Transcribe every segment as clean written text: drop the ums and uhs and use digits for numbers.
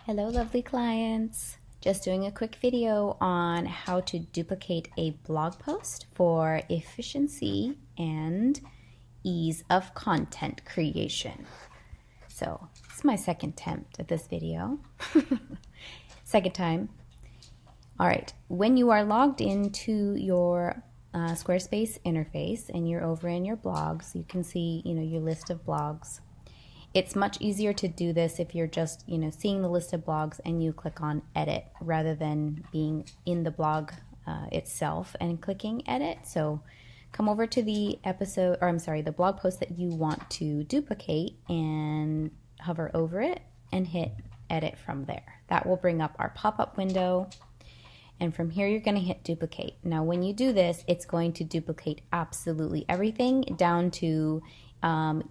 Hello, lovely clients. Just doing a quick video on how to duplicate a blog post for efficiency and ease of content creation. So it's my second attempt at this video. Second time. All right, when you are logged into your Squarespace interface and you're over in your blogs, you can see, your list of blogs. It's much easier to do this if you're just, seeing the list of blogs and you click on edit rather than being in the blog itself and clicking edit. So come over to the the blog post that you want to duplicate and hover over it and hit edit from there. That will bring up our pop-up window. And from here, you're going to hit duplicate. Now, when you do this, it's going to duplicate absolutely everything down to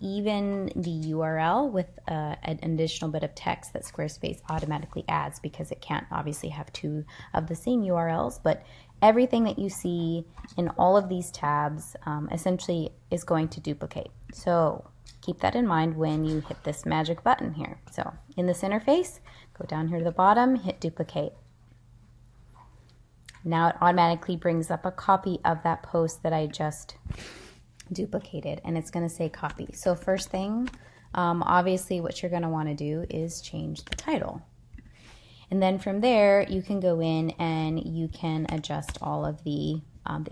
even the URL with an additional bit of text that Squarespace automatically adds because it can't obviously have two of the same URLs, but everything that you see in all of these tabs essentially is going to duplicate. So keep that in mind when you hit this magic button here. So in this interface, go down here to the bottom, hit duplicate. Now it automatically brings up a copy of that post that I just duplicated, and it's going to say copy. So first thing, obviously what you're going to want to do is change the title. And then from there, you can go in and you can adjust all of the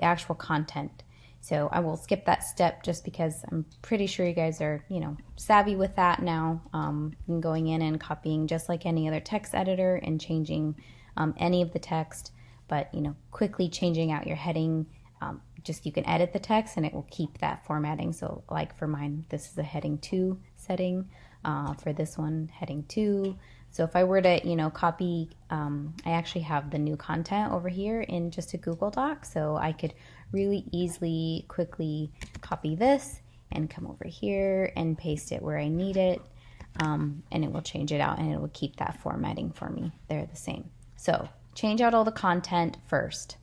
actual content. So I will skip that step just because I'm pretty sure you guys are, savvy with that now. Going in and copying just like any other text editor and changing any of the text, but, quickly changing out your heading. Just you can edit the text and it will keep that formatting. So like for mine, this is a heading 2 setting. For this one, heading 2. So if I were to, copy, I actually have the new content over here in just a Google Doc. So I could really easily, quickly copy this and come over here and paste it where I need it. And it will change it out and it will keep that formatting for me. They're the same. So change out all the content first.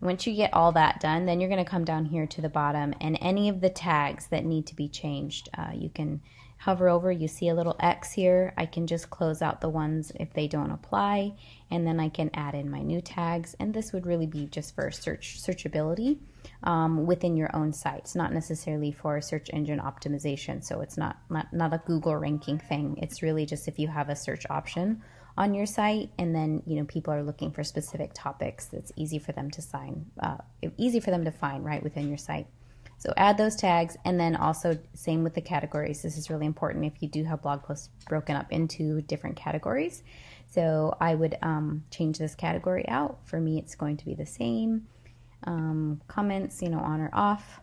Once you get all that done, then you're going to come down here to the bottom, and any of the tags that need to be changed, you can hover over. You see a little X here. I can just close out the ones if they don't apply, and then I can add in my new tags, and this would really be just for searchability within your own site. It's not necessarily for search engine optimization, so it's not a Google ranking thing. It's really just if you have a search option on your site, and then people are looking for specific topics. It's easy for them to find right within your site. So add those tags, and then also same with the categories. This is really important if you do have blog posts broken up into different categories. So I would change this category out. For me, it's going to be the same. Comments, on or off.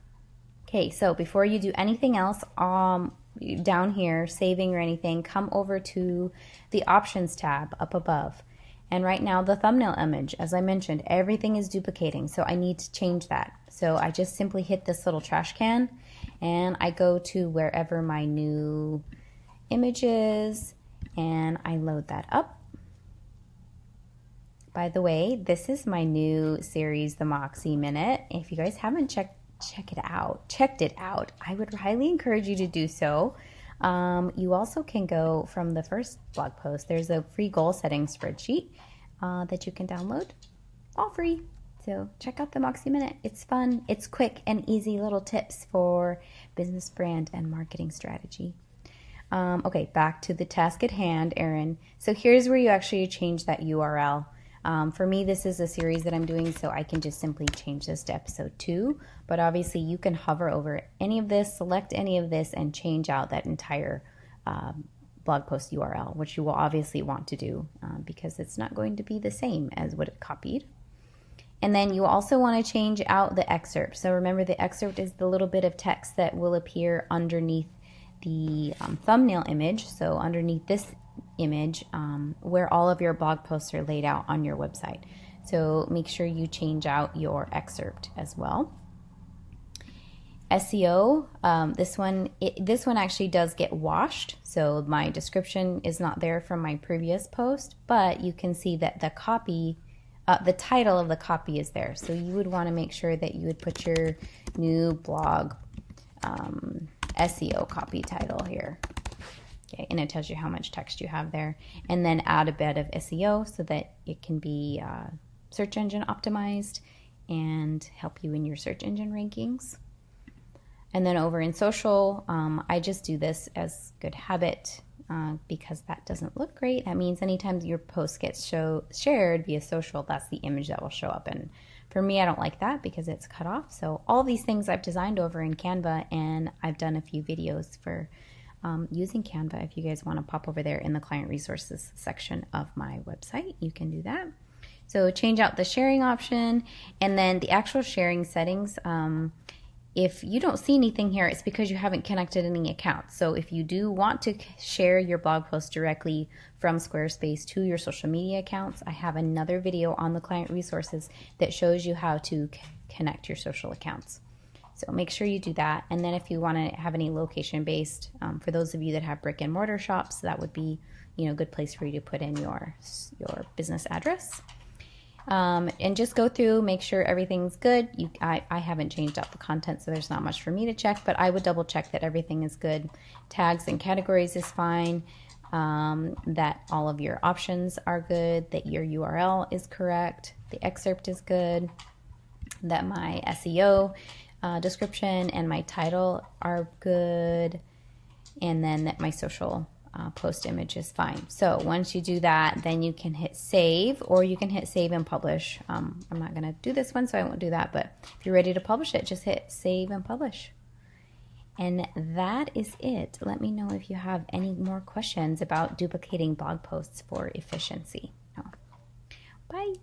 Okay, so before you do anything else, down here, saving or anything, come over to the options tab up above. And right now the thumbnail image, as I mentioned, everything is duplicating. So I need to change that. So I just simply hit this little trash can and I go to wherever my new image is and I load that up. By the way, this is my new series, the Moxie Minute. If you guys haven't checked it out, I would highly encourage you to do so. You also can go from the first blog post. There's a free goal setting spreadsheet that you can download, all free. So check out the Moxie Minute. It's fun, it's quick and easy little tips for business brand and marketing strategy. Okay, back to the task at hand, Erin. So here's where you actually change that URL. For me, this is a series that I'm doing, so I can just simply change this to episode 2. But obviously, you can hover over any of this, select any of this, and change out that entire blog post URL, which you will obviously want to do because it's not going to be the same as what it copied. And then you also want to change out the excerpt. So remember, the excerpt is the little bit of text that will appear underneath the thumbnail image. So underneath this image where all of your blog posts are laid out on your website. So make sure you change out your excerpt as well. SEO, this one actually does get washed. So my description is not there from my previous post, but you can see that the copy, the title of the copy is there. So you would want to make sure that you would put your new blog SEO copy title here. Okay, and it tells you how much text you have there. And then add a bit of SEO so that it can be search engine optimized and help you in your search engine rankings. And then over in social, I just do this as good habit because that doesn't look great. That means anytime your post gets shared via social, that's the image that will show up. And for me, I don't like that because it's cut off. So all these things I've designed over in Canva, and I've done a few videos for using Canva. If you guys want to pop over there in the client resources section of my website, you can do that. So change out the sharing option, and then the actual sharing settings. If you don't see anything here, it's because you haven't connected any accounts. So if you do want to share your blog post directly from Squarespace to your social media accounts, I have another video on the client resources that shows you how to connect your social accounts. So make sure you do that. And then if you want to have any location-based, for those of you that have brick and mortar shops, that would be, a good place for you to put in your business address. And just go through, make sure everything's good. I haven't changed out the content, so there's not much for me to check, but I would double check that everything is good. Tags and categories is fine, that all of your options are good, that your URL is correct, the excerpt is good, that my SEO description and my title are good, and then that my social post image is fine. So once you do that, then you can hit save, or you can hit save and publish. I'm not going to do this one, so I won't do that, but if you're ready to publish it, just hit save and publish. And that is it. Let me know if you have any more questions about duplicating blog posts for efficiency. Bye.